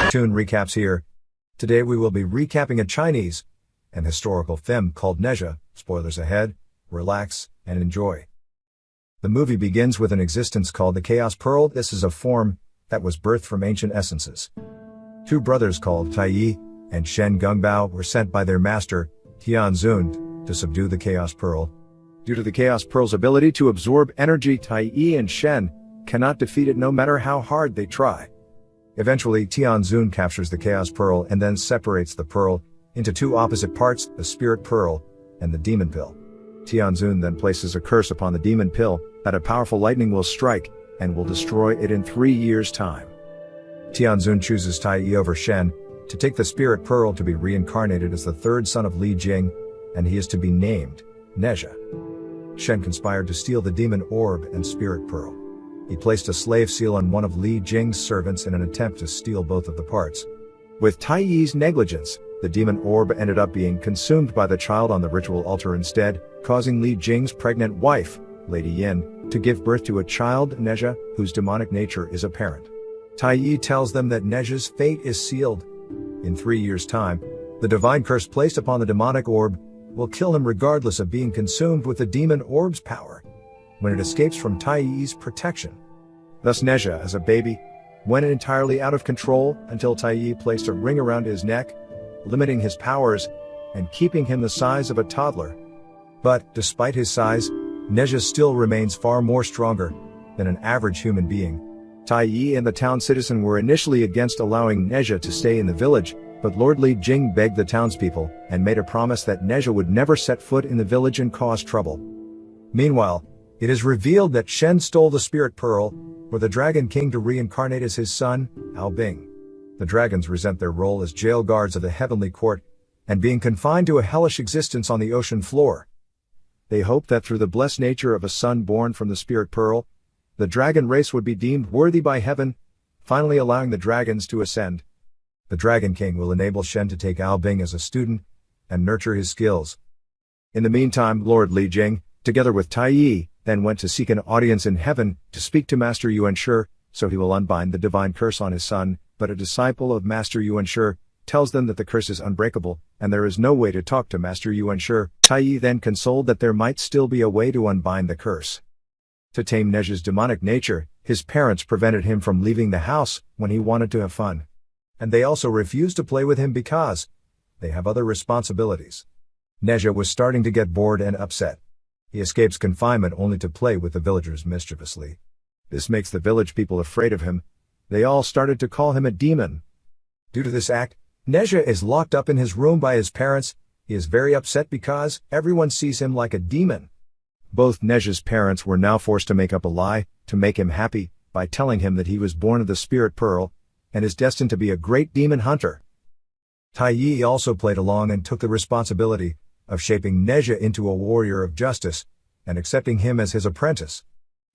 Tune recaps here. Today we will be recapping a Chinese and historical film called Nezha. Spoilers ahead. Relax and enjoy. The movie begins with an existence called the Chaos Pearl. This is a form that was birthed from ancient essences. Two brothers called Tai Yi and Shen Gongbao were sent by their master, Tian Zhou, to subdue the Chaos Pearl. Due to the Chaos Pearl's ability to absorb energy, Tai Yi and Shen cannot defeat it no matter how hard they try. Eventually, Tian Zhou captures the Chaos Pearl and then separates the pearl into two opposite parts, the Spirit Pearl and the Demon Pill. Tian Zhou then places a curse upon the Demon Pill that a powerful lightning will strike and will destroy it in 3 years' time. Tian Zhou chooses Tai Yi over Shen to take the Spirit Pearl to be reincarnated as the third son of Li Jing, and he is to be named Nezha. Shen conspired to steal the Demon Orb and Spirit Pearl. He placed a slave seal on one of Li Jing's servants in an attempt to steal both of the parts. With Tai Yi's negligence, the Demon Orb ended up being consumed by the child on the ritual altar instead, causing Li Jing's pregnant wife, Lady Yin, to give birth to a child, Nezha, whose demonic nature is apparent. Tai Yi tells them that Nezha's fate is sealed. In 3 years' time, the divine curse placed upon the demonic orb will kill him regardless of being consumed with the demon orb's power when it escapes from Tai Yi's protection. Thus Nezha, as a baby, went entirely out of control until Tai Yi placed a ring around his neck, limiting his powers and keeping him the size of a toddler. But, despite his size, Nezha still remains far more stronger than an average human being. Tai Yi and the town citizen were initially against allowing Nezha to stay in the village, but Lord Li Jing begged the townspeople and made a promise that Nezha would never set foot in the village and cause trouble. Meanwhile, it is revealed that Shen stole the Spirit Pearl for the Dragon King to reincarnate as his son, Ao Bing. The dragons resent their role as jail guards of the heavenly court and being confined to a hellish existence on the ocean floor. They hope that through the blessed nature of a son born from the Spirit Pearl, the dragon race would be deemed worthy by heaven, finally allowing the dragons to ascend. The Dragon King will enable Shen to take Ao Bing as a student and nurture his skills. In the meantime, Lord Li Jing, together with Tai Yi, then went to seek an audience in heaven to speak to Master Yuan Shi, so he will unbind the divine curse on his son, but a disciple of Master Yuan Shi tells them that the curse is unbreakable, and there is no way to talk to Master Yuan Shi. Tai Yi then consoled that there might still be a way to unbind the curse. To tame Nezha's demonic nature, his parents prevented him from leaving the house when he wanted to have fun. And they also refused to play with him because they have other responsibilities. Nezha was starting to get bored and upset. He escapes confinement only to play with the villagers mischievously. This makes the village people afraid of him. They all started to call him a demon. Due to this act, Nezha is locked up in his room by his parents. He is very upset because everyone sees him like a demon. Both Nezha's parents were now forced to make up a lie to make him happy by telling him that he was born of the Spirit Pearl and is destined to be a great demon hunter. Tai Yi also played along and took the responsibility of shaping Nezha into a warrior of justice and accepting him as his apprentice.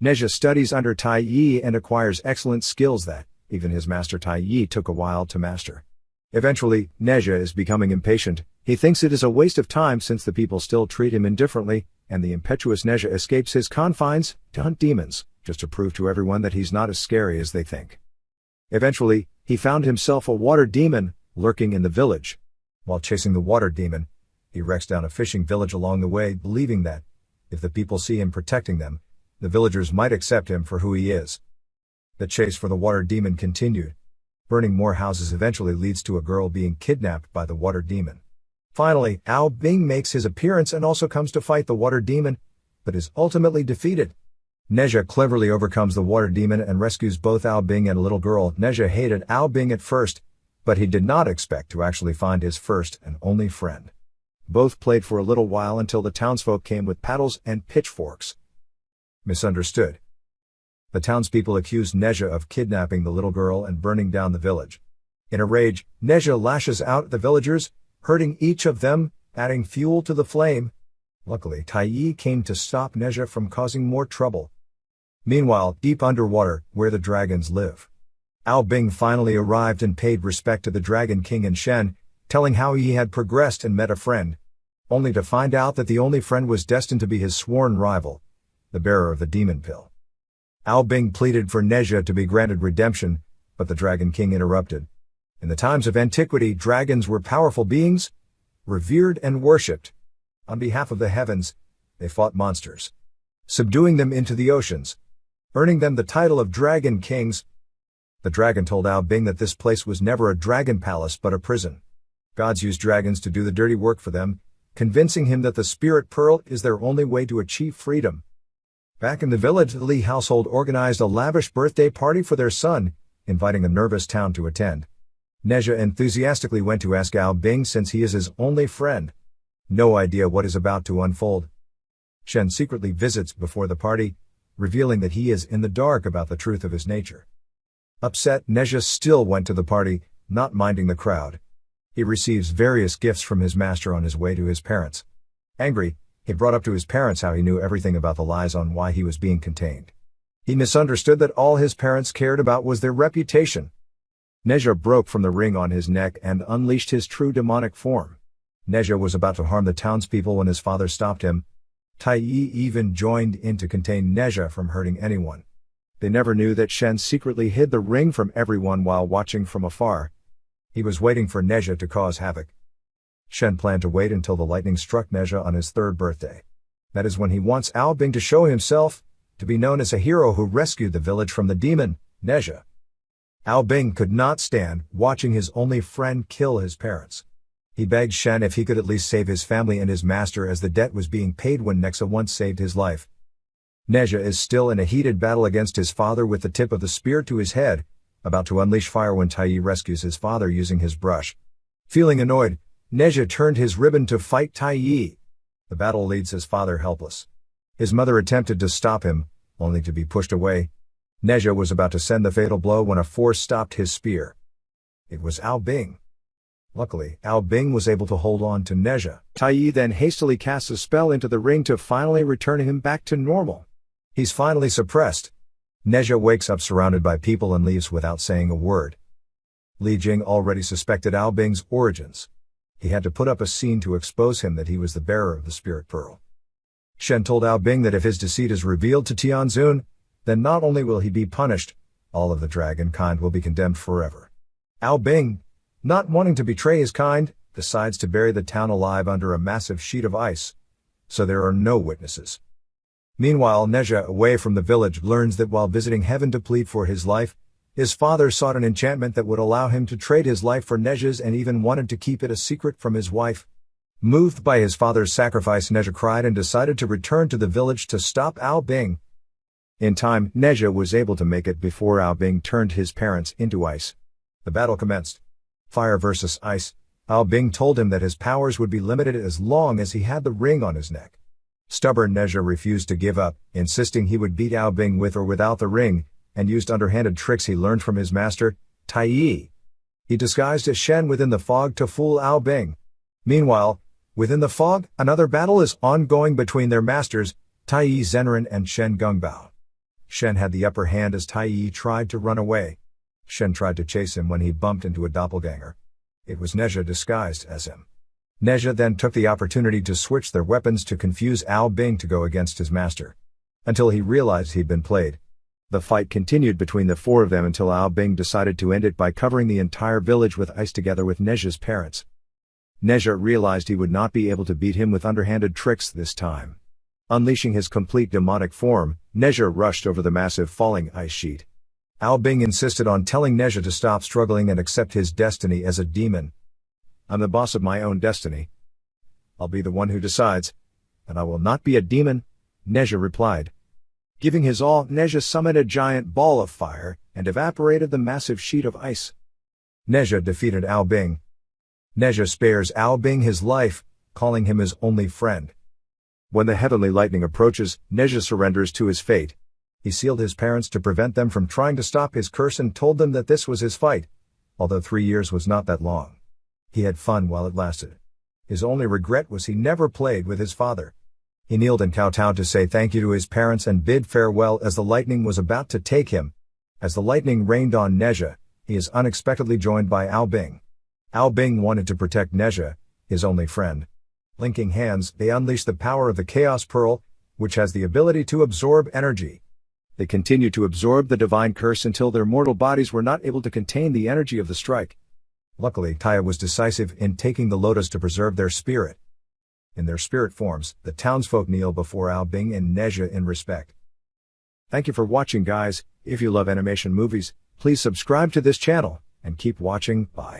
Nezha studies under Tai Yi and acquires excellent skills that even his master Tai Yi took a while to master. Eventually, Nezha is becoming impatient. He thinks it is a waste of time since the people still treat him indifferently, and the impetuous Nezha escapes his confines to hunt demons, just to prove to everyone that he's not as scary as they think. Eventually, he found himself a water demon lurking in the village. While chasing the water demon, he wrecks down a fishing village along the way, believing that if the people see him protecting them, the villagers might accept him for who he is. The chase for the water demon continued. Burning more houses eventually leads to a girl being kidnapped by the water demon. Finally, Ao Bing makes his appearance and also comes to fight the water demon, but is ultimately defeated. Nezha cleverly overcomes the water demon and rescues both Ao Bing and a little girl. Nezha hated Ao Bing at first, but he did not expect to actually find his first and only friend. Both played for a little while until the townsfolk came with paddles and pitchforks. Misunderstood. The townspeople accused Nezha of kidnapping the little girl and burning down the village. In a rage, Nezha lashes out at the villagers, hurting each of them, adding fuel to the flame. Luckily, Tai Yi came to stop Nezha from causing more trouble. Meanwhile, deep underwater, where the dragons live, Ao Bing finally arrived and paid respect to the Dragon King and Shen, telling how he had progressed and met a friend, only to find out that the only friend was destined to be his sworn rival, the bearer of the demon pill. Ao Bing pleaded for Nezha to be granted redemption, but the Dragon King interrupted. In the times of antiquity, dragons were powerful beings, revered and worshipped. On behalf of the heavens, they fought monsters, subduing them into the oceans, earning them the title of Dragon Kings. The dragon told Ao Bing that this place was never a dragon palace but a prison. Gods use dragons to do the dirty work for them, convincing him that the spirit pearl is their only way to achieve freedom. Back in the village, the Li household organized a lavish birthday party for their son, inviting the nervous town to attend. Nezha enthusiastically went to ask Ao Bing since he is his only friend. No idea what is about to unfold. Shen secretly visits before the party, revealing that he is in the dark about the truth of his nature. Upset, Nezha still went to the party, not minding the crowd. He receives various gifts from his master on his way to his parents. Angry, he brought up to his parents how he knew everything about the lies on why he was being contained. He misunderstood that all his parents cared about was their reputation. Nezha broke from the ring on his neck and unleashed his true demonic form. Nezha was about to harm the townspeople when his father stopped him. Tai Yi even joined in to contain Nezha from hurting anyone. They never knew that Shen secretly hid the ring from everyone while watching from afar. He was waiting for Nezha to cause havoc. Shen planned to wait until the lightning struck Nezha on his 3rd birthday. That is when he wants Ao Bing to show himself, to be known as a hero who rescued the village from the demon, Nezha. Ao Bing could not stand watching his only friend kill his parents. He begged Shen if he could at least save his family and his master, as the debt was being paid when Nezha once saved his life. Nezha is still in a heated battle against his father with the tip of the spear to his head, about to unleash fire when Tai Yi rescues his father using his brush. Feeling annoyed, Nezha turned his ribbon to fight Tai Yi. The battle leaves his father helpless. His mother attempted to stop him, only to be pushed away. Nezha was about to send the fatal blow when a force stopped his spear. It was Ao Bing. Luckily, Ao Bing was able to hold on to Nezha. Tai Yi then hastily casts a spell into the ring to finally return him back to normal. He's finally suppressed. Nezha wakes up surrounded by people and leaves without saying a word. Li Jing already suspected Ao Bing's origins. He had to put up a scene to expose him that he was the bearer of the spirit pearl. Shen told Ao Bing that if his deceit is revealed to Tianzun, then not only will he be punished, all of the dragon kind will be condemned forever. Ao Bing, not wanting to betray his kind, decides to bury the town alive under a massive sheet of ice, so there are no witnesses. Meanwhile, Nezha, away from the village, learns that while visiting heaven to plead for his life, his father sought an enchantment that would allow him to trade his life for Nezha's and even wanted to keep it a secret from his wife. Moved by his father's sacrifice, Nezha cried and decided to return to the village to stop Ao Bing. In time, Nezha was able to make it before Ao Bing turned his parents into ice. The battle commenced. Fire versus ice. Ao Bing told him that his powers would be limited as long as he had the ring on his neck. Stubborn Nezha refused to give up, insisting he would beat Ao Bing with or without the ring, and used underhanded tricks he learned from his master, Tai Yi. He disguised as Shen within the fog to fool Ao Bing. Meanwhile, within the fog, another battle is ongoing between their masters, Tai Yi Zhenren and Shen Gongbao. Shen had the upper hand as Tai Yi tried to run away. Shen tried to chase him when he bumped into a doppelganger. It was Nezha disguised as him. Nezha then took the opportunity to switch their weapons to confuse Ao Bing to go against his master. Until he realized he'd been played. The fight continued between the 4 of them until Ao Bing decided to end it by covering the entire village with ice together with Nezha's parents. Nezha realized he would not be able to beat him with underhanded tricks this time. Unleashing his complete demonic form, Nezha rushed over the massive falling ice sheet. Ao Bing insisted on telling Nezha to stop struggling and accept his destiny as a demon. "I'm the boss of my own destiny. I'll be the one who decides, and I will not be a demon," Nezha replied. Giving his all, Nezha summoned a giant ball of fire and evaporated the massive sheet of ice. Nezha defeated Ao Bing. Nezha spares Ao Bing his life, calling him his only friend. When the heavenly lightning approaches, Nezha surrenders to his fate. He sealed his parents to prevent them from trying to stop his curse and told them that this was his fight, although 3 years was not that long. He had fun while it lasted. His only regret was he never played with his father. He kneeled and kowtowed to say thank you to his parents and bid farewell as the lightning was about to take him. As the lightning rained on Nezha, he is unexpectedly joined by Ao Bing. Ao Bing wanted to protect Nezha, his only friend. Linking hands, they unleashed the power of the Chaos Pearl, which has the ability to absorb energy. They continued to absorb the divine curse until their mortal bodies were not able to contain the energy of the strike. Luckily, Taya was decisive in taking the lotus to preserve their spirit. In their spirit forms, the townsfolk kneel before Ao Bing and Nezha in respect. Thank you for watching, guys. If you love animation movies, please subscribe to this channel, and keep watching. Bye.